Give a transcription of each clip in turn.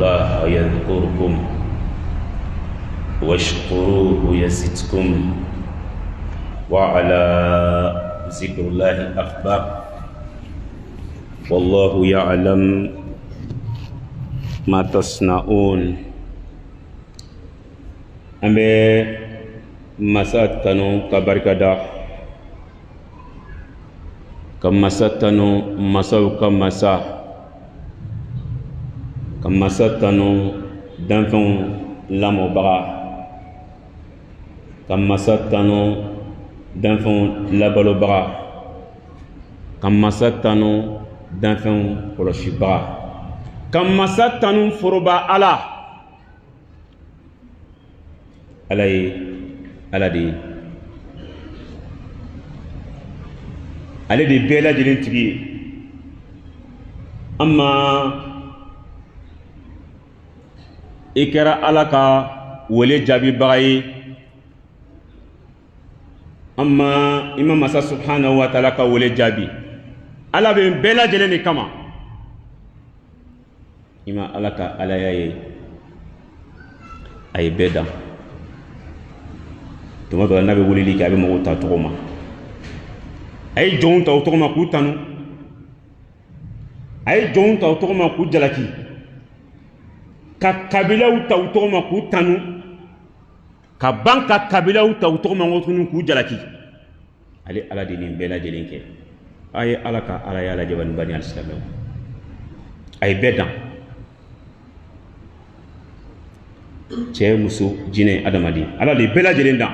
الله يذكركم واشكروه يزدكم وعلى ذكر الله أكبر والله يعلم ما تصنعون. أمي مسات تنو كبركدا كمسات تنو مساو كمسا كمسات تنو دنفن لامو بغا كمسات تنو دنفن لابلو بغا كمسات تنو دنفن كولوشي بغا كمسات تنو فروبا على ale de bɛɛ lajɛlen tigi ye. Amma i kɛra Ala ka wele jaabibaga ye, amma i ma masa subhanahu wa ta'ala ka wele jaabi. Ala bɛ bɛɛ lajɛlen de kama. I ma Ala ka alaya ye, a ye bɛɛ dan. Tuma dɔ la n'a bɛ weleli kɛ a bɛ mɔgɔw ta tɔgɔ ma. A ye jɔnw ta o tɔgɔ ma k'u tanu, a ye jɔnw ta o tɔgɔ ma k'u jalaki, ka kabilaw ta o tɔgɔ ma k'u tanu, ka ban ka kabilaw ta o tɔgɔ ma k'u jalaki. Ale Ala de nin bɛɛ lajɛlen kɛ. A ye Ala ka alaya lajɛ bani bani alisilamɛw, a ye bɛɛ dan. Cɛ, muso, jinɛ, adamaden, Ala de bɛɛ lajɛlen dan.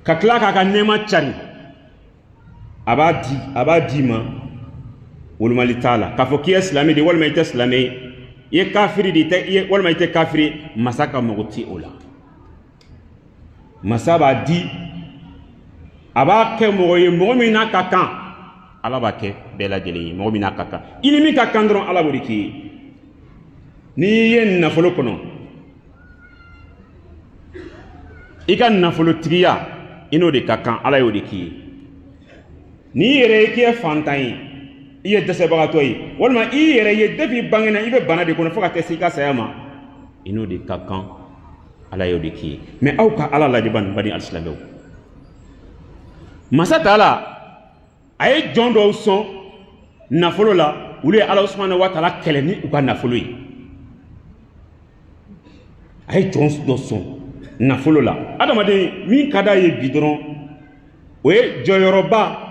Ka tila k'a ka nɛɛma cari, a b'a di ma wolomali t'a la. K'a fɔ k'i ye silamɛ de walima i tɛ silamɛ ye, i ye kafiri de walima i tɛ kafiri, masa ka mago tɛ o la. Masa b'a di, a b'a kɛ mɔgɔ ye mɔgɔ min n'a ka kan, Ala b'a kɛ bɛɛ lajɛlen ye mɔgɔ min n'a ka kan. I ni min ka kan dɔrɔn Ala b'o de k'i ye. N'i ye nafolo kɔnɔ, i ka nafolotigiya i n'o de ka kan, Ala y'o de k'i ye. N'i yɛrɛ ye k'i ye fantan ye, i ye dɛsɛbagatɔ ye, walima i yɛrɛ ye depuis bangena i bɛ bana de kɔnɔ fo ka taa se i ka saya ma, i n'o de ka kan, Ala y'o de k'i ye. Mais aw ka Ala lajɛ bani alisilamɛw, masa Taala a ye jɔn dɔw sɔn nafolo la, olu ye Ala subhanahu wa ta'ala kɛlɛ ni u ka nafolo ye. A ye jɔn dɔ sɔn nafolo la. Adamaden min ka d'a ye bi dɔrɔn o ye jɔyɔrɔba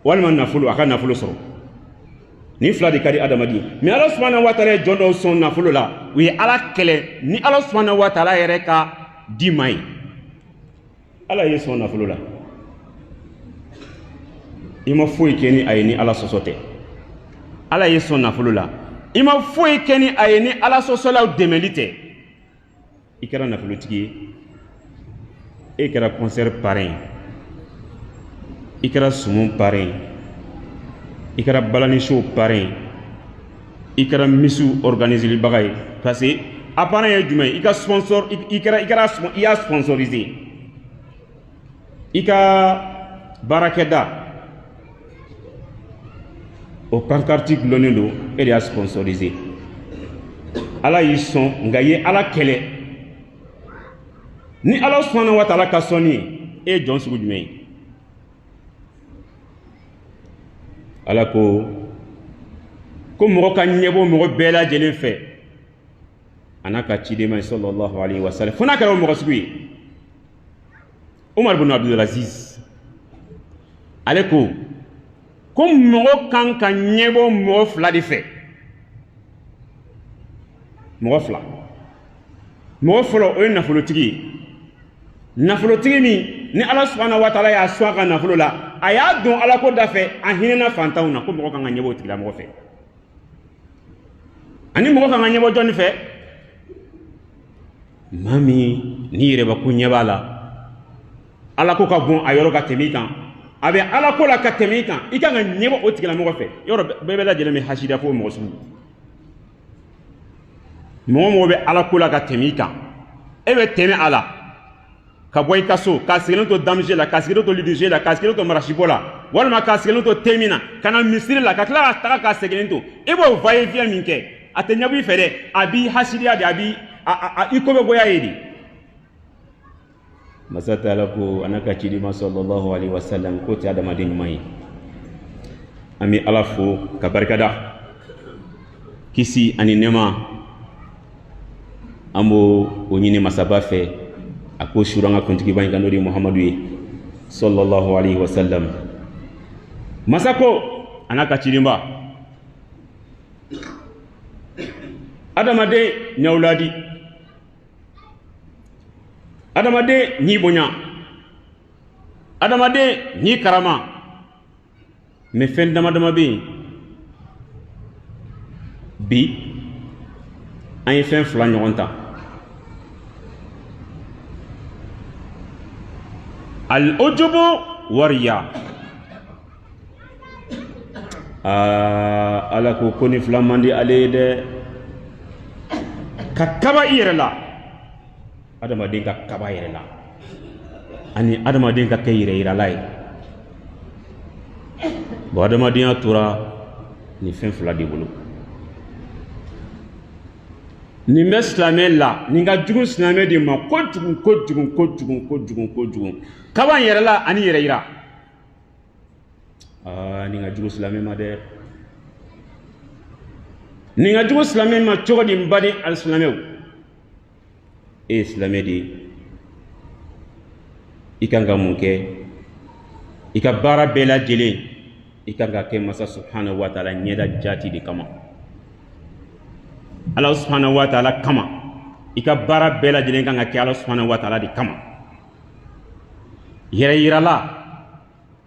walima nafolo, a ka nafolo sɔrɔ. Nin fila de ka di adamaden. Mais Ala subhanahu wa ta'ala ye jɔn dɔw sɔn nafolo la, u ye Ala kɛlɛ ni Ala subhanahu wa ta'ala yɛrɛ ka di ma ye. Ala ye sɔn nafolo la, i ma foyi kɛ ni a ye ni Ala sɔsɔ tɛ. Ala ye sɔn nafolo la, i ma foyi kɛ ni a ye ni Ala sɔsɔlaw dɛmɛli tɛ. I kɛra nafolotigi ye, e kɛra concert parrain, i kɛra sumun parrain, i kɛra balani show parrain, i kɛra misu organiselibaga ye. Parce que a parrain ye jumɛn ye? I ka sponsor, i y'a sponsorisé. I ka baarakɛda o pancarte gulonnen don, e de y'a sponsorisé. Ala y'i sɔn nka i ye Ala kɛlɛ. Ni Ala subhanahu wa ta'ala ka sɔnni ye, e ye jɔn sugu jumɛn ye? Ala ko mɔgɔ ka ɲɛbɔ mɔgɔ bɛɛ lajɛlen fɛ a n'a ka ciden ma sallallahu alaihi wa sallam, fo n'a kɛra o mɔgɔ sugu ye. Umar bin Abdul Aziz ale ko mɔgɔ kan ka ɲɛbɔ mɔgɔ fila de fɛ. Mɔgɔ fila. Mɔgɔ fɔlɔ o ye nafolotigi ye. Nafolotigi min ni Ala subhanahu wa ta'ala y'a sɔn a ka nafolo la, a y'a don Ala ko da fɛ, a hinɛna fantanw na, ko mɔgɔ kan ka ɲɛbɔ o tigilamɔgɔ fɛ. Ani mɔgɔ kan ka ɲɛbɔ jɔnni fɛ? Maa min n'i yɛrɛ ko ɲɛ b'a la, Ala ko ka bon a yɔrɔ ka tɛmɛ i kan, a bɛ Ala ko la ka tɛmɛ i kan, i kan ka ɲɛbɔ o tigilamɔgɔ fɛ. Yɔrɔ bɛɛ bɛ lajɛlen bɛ hasida fo mɔgɔ sugu. Mɔgɔ bɛ Ala ko la ka tɛmɛ i kan, e bɛ tɛmɛ a la, ka bɔ i ka so k'a sigilen to danger la k'a sigilen to lidige la k'a sigilen to marasibo la walima k'a sigilen to temi na ka na misiri la ka tila ka taga k'a segilen to i b'o va ye vient min kɛ a tɛ ɲɛbɔ i fɛ dɛ a b'i hasidiya de a b'i i ko bɛ goya ye de masa taala ko a n'a ka cidima sallallahu alaihi wasallam k'o tɛ adamaden ɲuman ye an bɛ ala fo ka barikada kisi ani nɛɛma an b'o o ɲini masaba fɛ a ko sura an ka kuntigiba in kan n'o de ye muhamadu ye sallallahu alaihi wasallam masa ko a n'a ka cidima adamaden ɲawladi adamaden ni bonya adamaden ni karama mais fɛn dama dama bɛ yen bi an ye fɛn fila ɲɔgɔn ta al-ujubu wariya ala ko ni fila man di ale ye dɛ ka kaba i yɛrɛ la adamaden ka kaba yɛrɛ la ani adamaden ka kɛ yɛrɛ yirala ye bon adamadenya tora ni fɛn fila de bolo nin bɛ silamɛ la nin ka jugu silamɛ de ma kojugu kaba yɛrɛ la ani yɛrɛ yira nin ka jugu silamɛ ma dɛ nin ka jugu silamɛ ma cogo di n baden alisilamɛw e ye silamɛ de ye i kan ka mun kɛ i ka baara bɛɛ lajɛlen i kan ka kɛ masa subhanahu wa ta'ala ɲɛda jati de kama ala subhanahu wa ta'ala kama i ka baara bɛɛ lajɛlen kan ka kɛ ala subhanahu wa ta'ala de kama yɛrɛ yirala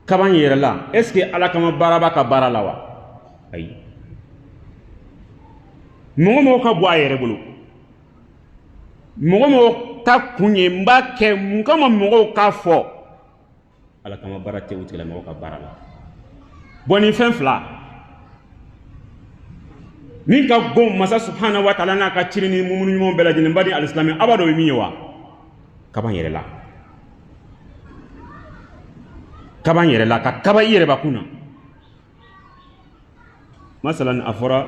kaban yɛrɛla est ce que ala kama baara b'a ka baara la wa ayi mɔgɔ mɔgɔ ka bɔ a yɛrɛ bolo mɔgɔ mɔgɔ ka kun ye n b'a kɛ mun kama mɔgɔw k'a fɔ ala kama baara tɛ o tigilamɔgɔ ka baara la bon nin fɛn fila min ka gon masa subhanahu wa ta'ala n'a ka ciri ni mumunu ɲumanw bɛɛ lajɛlen baden alisilamɛ a b'a dɔn o ye min ye wa kaban yɛrɛ la kaban yɛrɛ la ka kaba i yɛrɛ bakun na masalan a fɔra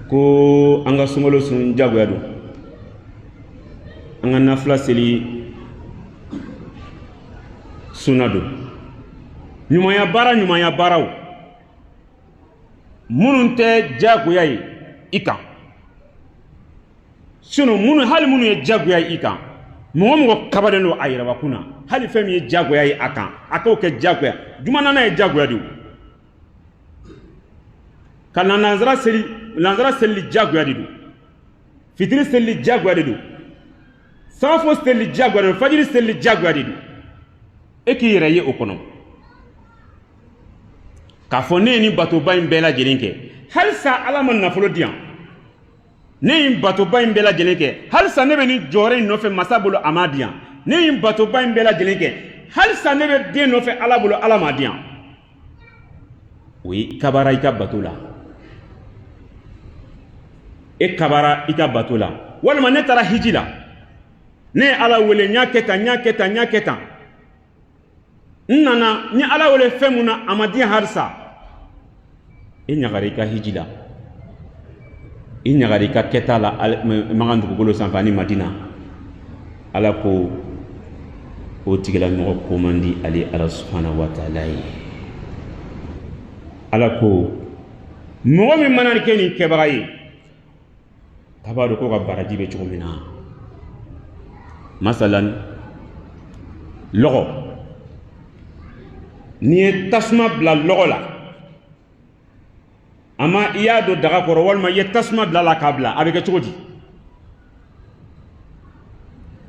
ko an ka sunkalo sun jagoya don an ka nafila seli sunna don ɲumanya baaraw minnu tɛ jagoya ye i kan sinon hali minnu ye jagoya ye i kan mɔgɔ mɔgɔ kabalen don a yɛrɛbakun na hali fɛn min ye jagoya ye a kan a k'o kɛ jagoya juma nana ye jagoya de o ka nanzara selili jagoya de don fitiri selili jagoya de don safo selili jagoya de don fajiri selili jagoya de don e k'i yɛrɛ ye o kɔnɔ k'a fɔ ne ye nin batoba in bɛɛ lajɛlen kɛ halisa ala ma nafolo di yan ne ye nin batoba in bɛɛ lajɛlen kɛ halisa ne bɛ nin jɔyɔrɔ in nɔfɛ masa bolo a ma di yan ne ye nin batoba in bɛɛ lajɛlen kɛ halisa ne bɛ den nɔfɛ ala bolo ala ma di yan o ye kabara i ka bato la e kabara i ka bato la walima ne taara hiji la ne ye ala wele n y'a kɛ tan n nana n ye ala wele fɛn mun na a ma di yan halisa i ɲagara i ka hiji la i ɲagara i ka kɛta la magan dugukolo sanfɛ ani madina ala ko o tigilamɔgɔ ko man di ale ala subhanahu wa ta'ala ye ala ko mɔgɔ min mana kɛ nin kɛbaga ye k'a b'a dɔn ko ka baraji bɛ cogo min na masalan lɔgɔ n'i ye tasuma bila lɔgɔ la ama i y'a don daga kɔrɔ walima i ye tasuma bila la k'a bila a bɛ kɛ cogo di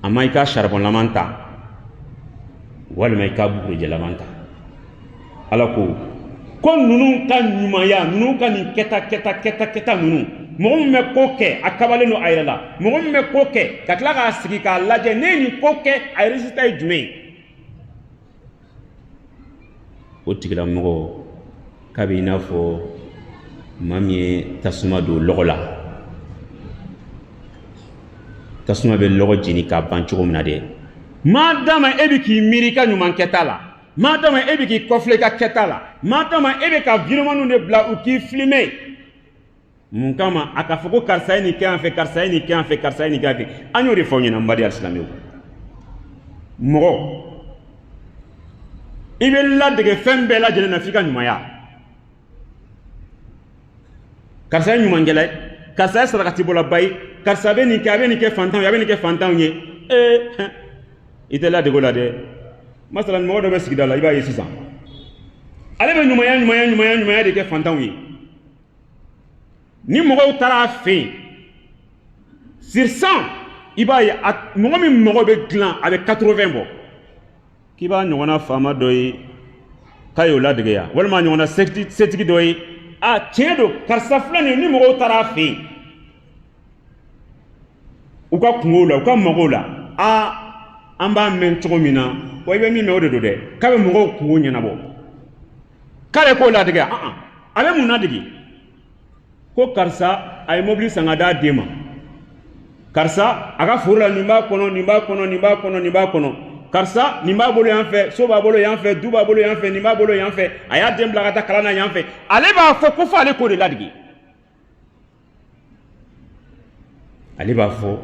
ama i ka charbon ta walima i ka bugurijɛlaman ta ala ko ninnu ka ɲumanya ninnu ka nin kɛta ninnu mɔgɔ min bɛ ko kɛ a kabalen don a yɛrɛ la mɔgɔ min bɛ ko kɛ ka tila k'a sigi k'a lajɛ ne ye nin ko kɛ a résultat ye jumɛn ye o tigilamɔgɔ k'a bɛ i n'a fɔ maa min ye tasuma don lɔgɔ la tasuma be logo jini ka ban cogo min na de madama e bi k'i miiri ka ɲuman kɛta la madama e bi k'i kɔfile ka kɛta la madama e bɛ ka vidéomanw de bila u k'i filmer mun kama a ka fɔ ko karisa ye nin kɛ yan fɛ karisa ye nin kɛ yan fɛ karisa ye nin kɛ yan fɛ an y'o de fɔ aw ɲɛna n badi alisilamɛw mɔgɔ i bɛ ladege fɛn bɛɛ lajɛlen na f'i ka ɲumanya karisa ye ɲumankɛla ye karisa ye sarakatibɔlaba ye karisa bɛ nin kɛ a bɛ nin kɛ fantanw ye a bɛ nin kɛ fantanw ye i tɛ ladege o la dɛ masalan mɔgɔ dɔ bɛ sigida la i b'a ye sisan ale bɛ ɲumanya de kɛ fantanw ye ni mɔgɔw taara a fɛ yen sur 100 i b'a ye mɔgɔ min mɔgɔ bɛ dilan a bɛ 80 bɔ k'i b'a ɲɔgɔnna faama dɔ ye k'a y'o ladege yan walima a ɲɔgɔnna setigi dɔ ye tiɲɛ don karisa filɛ nin ni mɔgɔw taara a fɛ yen u ka kungow la u ka mɔgɔw la an b'a mɛn cogo min na wa i bɛ min mɛn o de don dɛ k'a bɛ mɔgɔw kungo ɲɛnabɔ k'ale k'o ladege a bɛ mun ladege ko karisa a ye mobili san ka d'a den ma karisa a ka foro la nin b'a kɔnɔ nin b'a kɔnɔ nin b'a kɔnɔ nin b'a kɔnɔ karisa nin b'a bolo yan fɛ so b'a bolo yan fɛ du b'a bolo yan fɛ nin b'a bolo yan fɛ a y'a den bila ka taa kalan na yan fɛ ale b'a fɔ ko fo ale k'o de ladege ale b'a fɔ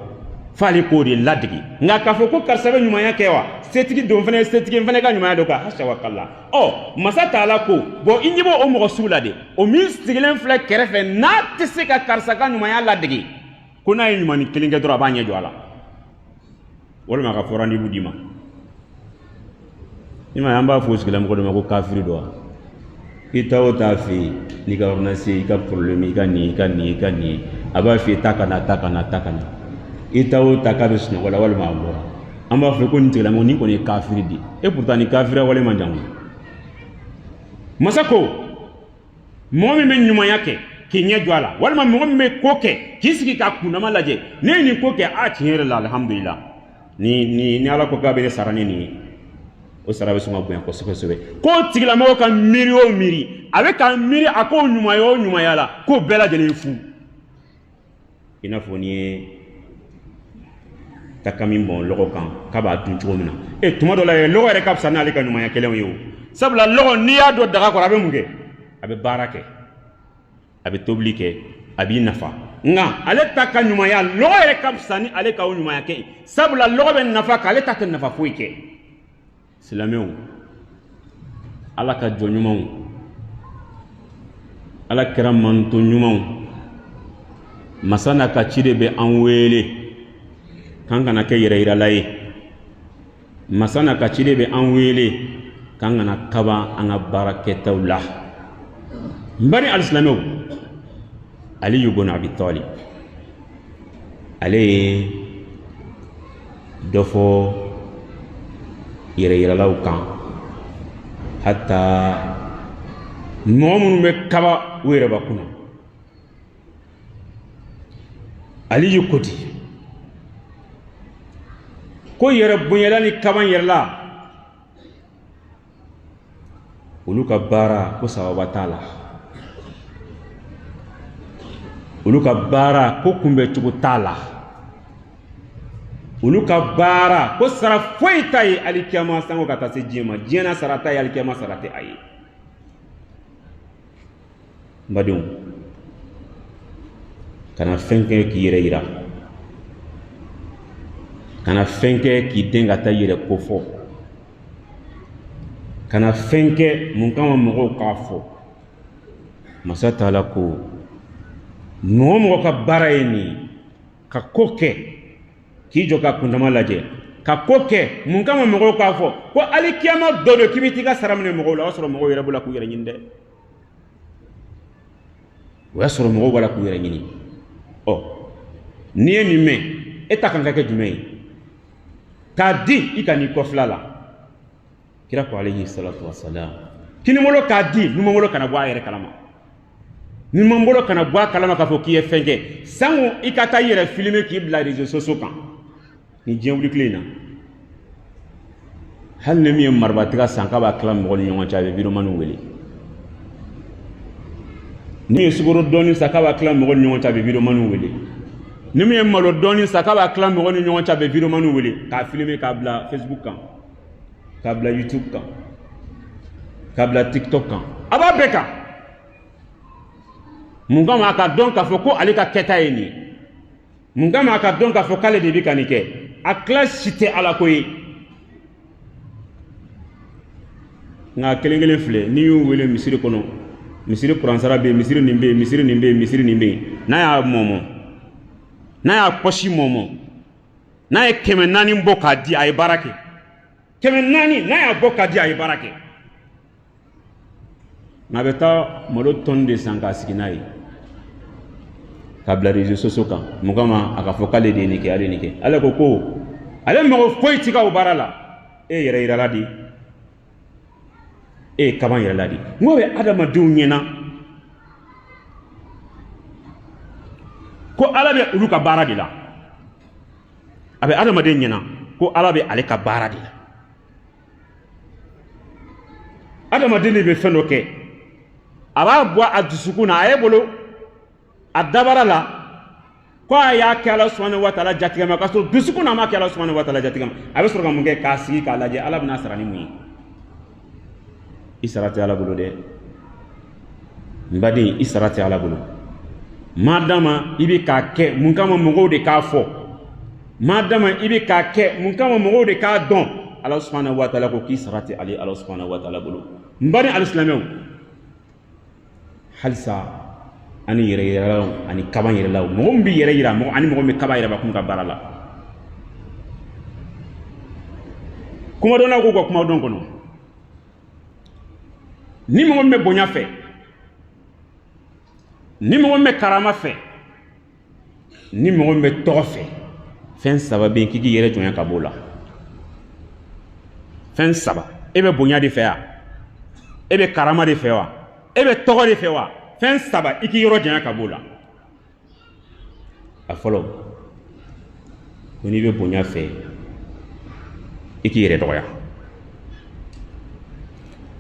fo ale k'o de ladege nka k'a fɔ ko karisa bɛ ɲumanya kɛ wa setigi don fɛnɛ setigi fɛnɛ ka ɲumanya dɔ kan hasha wa kala masa taala ko bon i ɲɛ b'o mɔgɔ sugu la de o min sigilen filɛ kɛrɛfɛ n'a tɛ se ka karisa ka ɲumanya ladege ko n'a ye ɲumanni kelen kɛ dɔrɔn a b'a ɲɛ jɔ a la walima a ka fɔ rendez-vous d'i ma i ma ye an b'a fɔ o sigilamɔgɔ dɔ ma ko kafiri don wa i taa o taa fɛ yen n'i ka ordonnance i ka problème i ka nin i ka nin i ka nin a b'a fɔ i ta ka na ta ka na ta ka na i taa o ta k'a bɛ sunɔgɔ la walima a bɔra an b'a fɔ ko nin tigilamɔgɔ nin kɔni ye kafiri de et pourtant ni kafiriya wale man jan masa ko mɔgɔ min bɛ ɲumanya kɛ k'i ɲɛ jɔ a la walima mɔgɔ min bɛ ko kɛ k'i sigi ka kundama lajɛ ne ye nin ko kɛ tiɲɛ yɛrɛ la alhamdulillah ni ala ko k'a bɛ ne sara ni nin ye o sara bɛ sɔn ka bonya kosɛbɛ kosɛbɛ ko tigilamɔgɔ ka miiri o miiri a bɛ ka miiri a ko ɲumanya o ɲumanya la k'o bɛɛ lajɛlen fu i n'a fɔ ni ye taka min bɔn lɔgɔ kan k'a b'a dun cogo min na tuma dɔ la lɔgɔ yɛrɛ ka fisa n'ale ka ɲumanya kɛlɛw ye o sabula lɔgɔ n'i y'a don daga kɔrɔ a bɛ mun kɛ a bɛ baara kɛ a bɛ tobili kɛ a b'i nafa nka ale ta ka ɲumanya lɔgɔ yɛrɛ ka fisa ni ale ka o ɲumanya kɛ sabula lɔgɔ bɛ nafa k'ale ta tɛ nafa foyi kɛ silamɛw ala ka jɔ ɲumanw ala kɛra manto ɲumanw masa n'a ka ci de bɛ an wele k'an kana kɛ yɛrɛ yirala ye masa n'a ka ci de bɛ an wele k'an kana kaba an ka baara kɛtaw la n bari alisilamɛw aliyu bun abi talib ale ye dɔ fɔ yɛrɛ yiralaw kan hatta mɔgɔ minnu bɛ kaba u yɛrɛ bakun na aliyu ko di ko yɛrɛ bonyala ni kaba yɛrɛ la olu ka baara ko sababa t'a la olu ka baara ko kunbɛ cogo t'a la olu ka baara ko sara foyi t'a ye alikiyama sango ka taa se diɲɛ ma diɲɛ na sara t'a ye alikiyama sara tɛ a ye n badenw kana fɛn kɛ k'i yɛrɛ yira kana fɛn kɛ k'i den ka taa yɛrɛ ko fɔ kana fɛn kɛ mun kama mɔgɔw k'a fɔ masa taala ko mɔgɔ o mɔgɔ ka baara ye nin ka ko kɛ k'i jɔ ka kundama lajɛ ka ko kɛ mun kama mɔgɔw k'a fɔ ko alikiyama dɔ don k'i bɛ t'i ka sara minɛ mɔgɔw la o y'a sɔrɔ mɔgɔw yɛrɛ b'o la k'u yɛrɛ ɲini dɛ o y'a sɔrɔ mɔgɔw b'a la k'u yɛrɛ ɲini n'i ye nin mɛn e ta kan ka kɛ jumɛn ye k'a di i ka n'i kɔfila la kira ko alayhi salatu wassalam kinibolo k'a di numabolo kana bɔ a yɛrɛ kalama numabolo kana bɔ a kalama k'a fɔ k'i ye fɛn kɛ sango i ka taa i yɛrɛ filmer k'i bila réseaux sociaux kan ni diɲɛ wuli tile in na hali ni min ye marabatiga san k'a b'a tila mɔgɔw ni ɲɔgɔn cɛ a bɛ vidéoman wele ni ye sukaro dɔɔni san k'a b'a tila mɔgɔw ni ɲɔgɔn cɛ a bɛ vidéoman wele ni min ye malo dɔɔni sa k'a b'a tila mɔgɔ ni ɲɔgɔn cɛ a bɛ vidéo manu wele k'a filmer k'a bila Facebook kan k'a bila YouTube kan k'a bila TikTok kan a b'a bɛɛ kan mun kama a ka dɔn k'a fɔ ko ale ka kɛta ye nin ye mun kama a ka dɔn k'a fɔ k'ale de bɛ ka nin kɛ a tila si tɛ ala ko ye nka kelen kelen filɛ n'i y'u wele misiri kɔnɔ misiri kuransara bɛ yen misiri nin bɛ yen misiri nin bɛ yen misiri nin bɛ yen n'a y'a mɔmɔ n'a y'a pɔsi mɔmɔ n'a ye 400 bɔ k'a di a ye baara kɛ 400 n'a y'a bɔ k'a di a ye baara kɛ nka a bɛ taa malo tɔni de san k'a sigi n'a ye k'a bila réseaux sociaux kan mun kama a ka fɔ k'ale de ye nin kɛ ale nin kɛ ale ko ale mɔgɔ foyi ti ka o baara la e yɛrɛ yirala di e ye kaban yɛrɛ la di n ko bɛ adamadenw ɲɛna ko ala bɛ olu ka baara de la a bɛ adamaden ɲɛna ko ala bɛ ale ka baara de la adamaden de bɛ fɛn dɔ kɛ a b'a bɔ a dusukun na a ye bolo a dabara la ko a y'a kɛ ala subhanahu wa taala jatigɛ ma k'a sɔrɔ dusukun na a ma kɛ ala subhanahu wa taala jatigɛ ma a bɛ sɔrɔ ka mun kɛ k'a sigi k'a lajɛ ala bɛna sara ni mun ye i sara tɛ ala bolo dɛ n baden i sara tɛ ala bolo madama i bɛ k'a kɛ mun kama mɔgɔw de k'a fɔ madama i bɛ k'a kɛ mun kama mɔgɔw de k'a dɔn ala subhanahu wa taala ko k'i sara tɛ ale ala subhanahu wa taala bolo n baden alisilamɛw halisa ani yɛrɛ yiralaw ani kaban yɛrɛlaw mɔgɔ min bɛ yɛrɛ yira mɔgɔ ani mɔgɔ min bɛ kaba yɛrɛ bakun ka baara la kuma dɔnna k'u ka kuma dɔn kɔnɔ ni mɔgɔ min bɛ bonya fɛ ni mɔgɔ min bɛ karama fɛ ni mɔgɔ min bɛ tɔgɔ fɛ fɛn saba bɛ yen k'i k'i yɛrɛ jɔnya ka b'o la fɛn saba e bɛ bonya de fɛ wa e bɛ karama de fɛ wa e bɛ tɔgɔ de fɛ wa fɛn saba i k'i yɔrɔ janya ka b'o la a fɔlɔ ko n'i bɛ bonya fɛ i k'i yɛrɛ dɔgɔya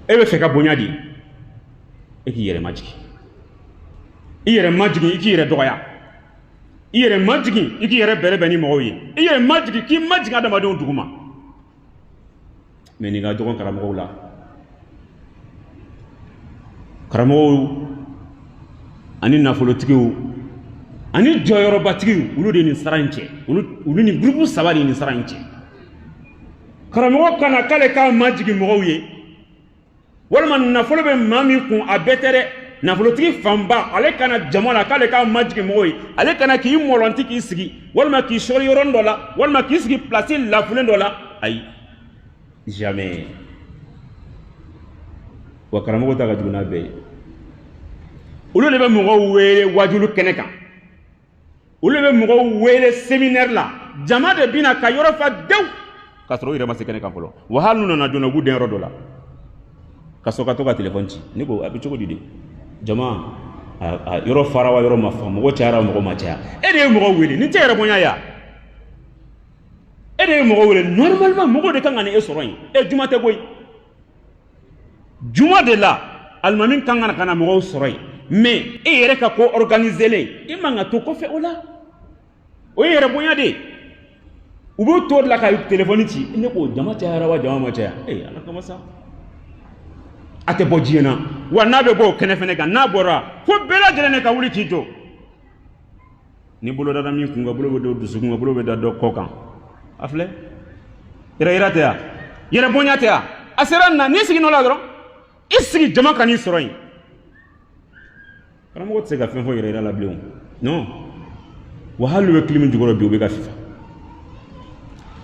e bɛ fɛ ka bonya di e k'i yɛrɛ majigin i yɛrɛ majigin i k'i yɛrɛ dɔgɔya i yɛrɛ majigin i k'i yɛrɛ bɛrɛbɛn ni mɔgɔw ye i yɛrɛ majigin k'i majigin adamadenw duguma mɛ nin ka dɔgɔn karamɔgɔw la karamɔgɔw ani nafolotigiw ani jɔyɔrɔbatigiw olu de nin sara in cɛ olu ni groupe saba de nin sara in cɛ karamɔgɔ kana k'ale k'a majigin mɔgɔw ye walima nafolo bɛ maa min kun a bɛɛ tɛ dɛ nafolotigi fanba ale kana jama la k'ale k'a majigin mɔgɔw ye ale kana k'i mɔlɔnti k'i sigi walima k'i sɔri yɔrɔnin dɔ la walima k'i sigi place lafulen dɔ la ayi jamais wa karamɔgɔ ta ka jugu n'a bɛɛ ye olu de bɛ mɔgɔw wele wajulu kɛnɛ kan olu de bɛ mɔgɔw wele séminaire la jama de bina ka yɔrɔ fa dew k'a sɔrɔ u yɛrɛ ma se kɛnɛ kan fɔlɔ wa hali n'u nana joona u b'u den yɔrɔ dɔ la ka sɔrɔ ka to ka téléphone ci ne ko a bɛ cogo di de jama a yɔrɔ fara wa yɔrɔ ma fa mɔgɔ cayara mɔgɔ ma caya e de ye mɔgɔ wele nin tɛ yɛrɛ bonya ya e de ye mɔgɔ wele normalement mɔgɔ de kan ka ni e sɔrɔ yen e juma tɛ koyi juma de la alimami kan ka na mɔgɔw sɔrɔ yen mais e yɛrɛ ka ko organisé len i man ka to kɔfɛ o la o ye yɛrɛ bonya de u b'o to de la ka téléphone ci ne ko jama cayara wa jama ma caya ala kama sa a tɛ bɔ diɲɛ na wa n'a bɛ bɔ o kɛnɛ fɛnɛ kan n'a bɔra fo bɛɛ lajɛlen de ka wuli k'i jɔ ni bolo dara min kun ka bolo bɛ da dusukun ka bolo bɛ da dɔ kɔ kan a filɛ yɛrɛ yira tɛ ya yɛrɛ bonya tɛ ya a sera na n'i sigi n'o la dɔrɔn i sigi jama ka n'i sɔrɔ yen karamɔgɔ tɛ se ka fɛn fɔ yɛrɛ yira la bilen non wa hali n'u bɛ kilimu jukɔrɔ bi u bɛ ka fifa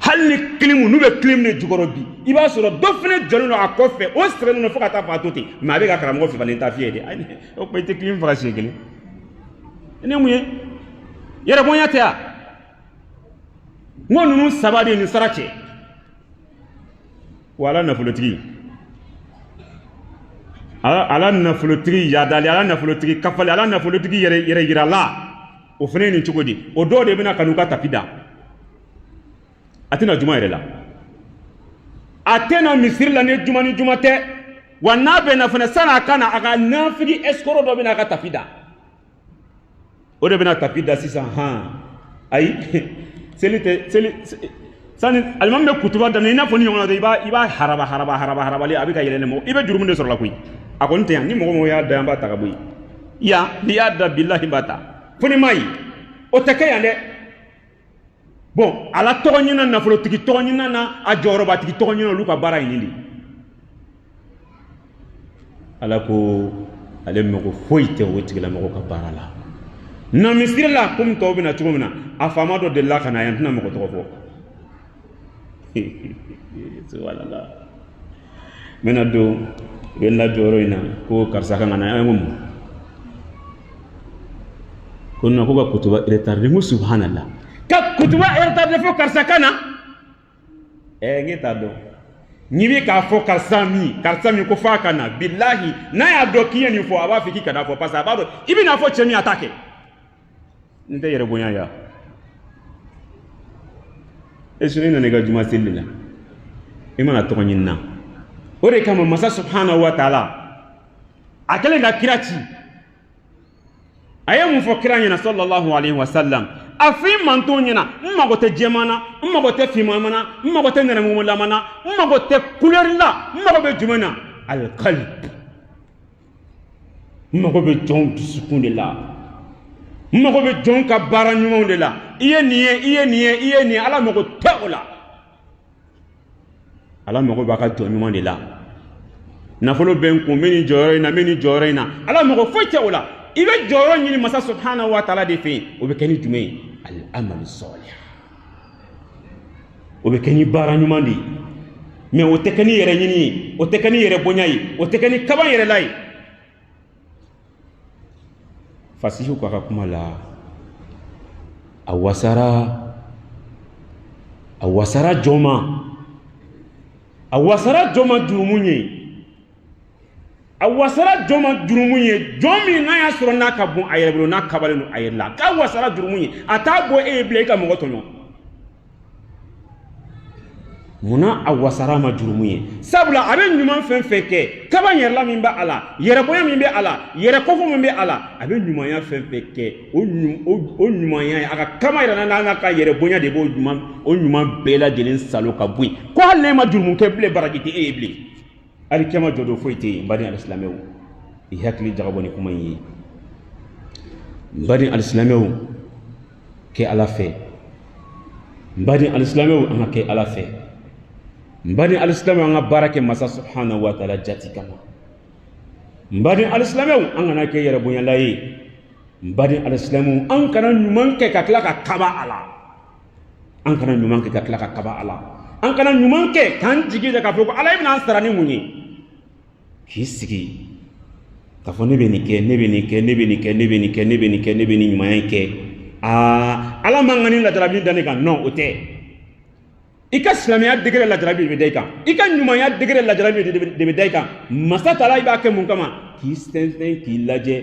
hali ni kilimu n'u bɛ kilimu de jukɔrɔ bi i b'a sɔrɔ dɔ fɛnɛ jɔlen don a kɔfɛ o sɛbɛnnen don fo ka taa fɔ a to ten mais a bɛ ka karamɔgɔ fifalen ta fiyɛ de ayi o kuma i tɛ kilimu faga siɲɛ kelen ni mun ye yɛrɛ bonya tɛ ya n ko ninnu saba de nin sara cɛ wa ala nafolotigi ala nafolotigi yadali ala nafolotigi kafali ala nafolotigi yɛrɛ yirala o fɛnɛ ye nin cogo di o dɔw de bɛna ka n'u ka tapi da a tɛna juma yɛrɛ la a tɛna misiri la ni juma tɛ wa n'a bɛ na fɛnɛ san'a ka na a ka nafigi escroc dɔ bɛna a ka tapi da o de bɛna tapi da sisan ay seli sani alimam be kutuba da ina foni yongona de iba haraba li abika yelene mo ibe jurumu de sorla kuy akon te ni mo ya da ba ta kabuy ya li adda billahi bata foni mai o takayande bon ala togonyina na folo tigi togonyina na a joro ba tigi togonyina lu ka bara yindi ala ko ale mego foyte o tigi la mego ka bara la na misir la kum to bina tugumna afama do de la kana yantna mego to fo subhanallah mena do bella joro ina ko karsa kan na ngum kunna ko ba kutuba retard mu subhanallah ka kutuba retard fo karsa kana ngeta do nyibi ka fo karsa mi ko fa kana billahi na ya do kiyeni fo aba fiki kada fo pasa aba do ibina fo chemi attaque nte yere bonya ya esuni na nega juma selila imana to nyinna ore kama masa subhanahu wa ta'ala akale ga kirati ayamu fo kiranya sallallahu alaihi wasallam afi manto nyina mmagote jemana mmagote fimana mmagote neramu lamana mmagote couleur mmagobe jumana al qalb mmagobe jon sukunde la mmagobe jon ka bara nyumo de la iye niye ala mago teola ala mago baka jon nyumo de la nafolo ben ko meni joro ina ala mago fo teola ibe joro nyini masa subhanahu wa ta'ala de fe o be keni dume al amal salih o be keni bara nyumo de mais o tekeni yere nyini o tekeni yere bonyai o tekeni kaban yere lai fasihu kwa kuma la awasara joma jurumunye jomi na ya soro na ka bon ayebro na kabale no ayela ka wasara jurumunye atabo eble ka mo gotonyo muna awasara ma jurumunye sabula abe nyuma fenfeke kaba yerla min ba ala yere boya min be ala yere kofo min be ala abe nyuma ya fenfeke o nyuma ya aka kama ira na ka yere boya de bo nyuma o nyuma bela jelin salo ka bui ko halle ma jurumun ke ble barakiti eble ali kema jodo foyte mbadi alislamew i hakli jagaboni kuma yi mbadi alislamew ke ala fe mbadi alislamew anga ke ala fe mbadi alislamew anga barake masa subhanahu wa ta'ala jati kama mbadi alislamew anga na ke yere bonya layi mbadi alislamew an kana nyuman ke ka kala ka kaba ala an kana nyuman ke ka kala ka kaba ala an kana nyuman ke kan jigi da ka foko ala ibn ansarani munyi kisigi ka fo ne be ni nyuma yake ala mangani la darabi dane kan non ote ika islamiya degere la darabi be dayka ika nyuma ya degere la darabi de be dayka masa tala iba ke mun kama ki stensten ki laje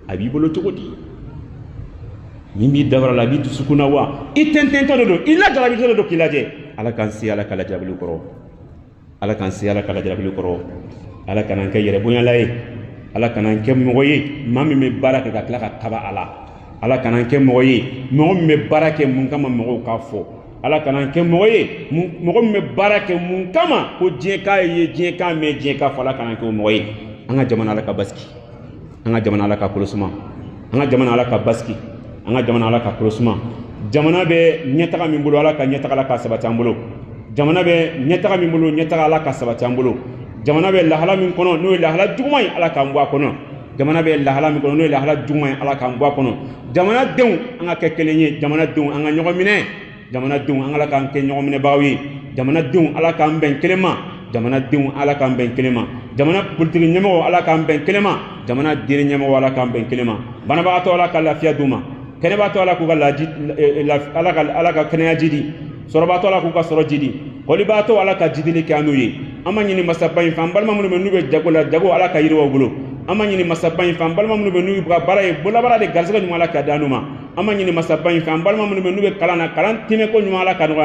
abi bolo togodi mimi dabara la bitu sukuna wa itenten to do illa darabi to do ki laje ala kan si ala kala jabilu koro ala kan si ala kala jabilu koro ala kanan ke yere bonya lay ala kanan ke moye mami me baraka ka kala ka taba ala kanan ke moye mo me baraka mun kama mo ka fo ala kanan ke moye mo me baraka mun kama ko je ka me je ka fala kanan ke moye anga jamana ala ka baski anga jamana ala ka kulosuma anga jamana ala ka baski anga jamana ala ka kulosuma jamana be nyetaka min bulu ala ka nyetaka ala ka sabata ambulo jamana be nyetaka min bulu nyetaka ala ka sabata ambulo jamana be lahala min kono no lahala jumay ala ka mbwa kono jamana be lahala min kono no lahala jumay ala ka mbwa kono jamana dew anga ke kelenye jamana dew anga nyogo mine jamana dew anga la kan ke nyogo mine bawi jamana dew ala ka mben kelema jamana dew ala ka mben kelema jamana politique nyemo ala ka mben kelema jamana dire nyemo ala ka mben kelema bana ba to ala ka lafiya duma kene ba to ala ku ga laji ala ka kene ajidi soro ba to ala ku ka soro jidi koli ba to ala ka jidili kanu yi amanyini masabay fam balma munu nube jago ala ka yirwa bulo amanyini masabay fam balma munu nube bara e bola bara de galsga nyuma ala ka danuma amanyini masabay fam balma munu nube kalana kalan time ko nyuma ala ka no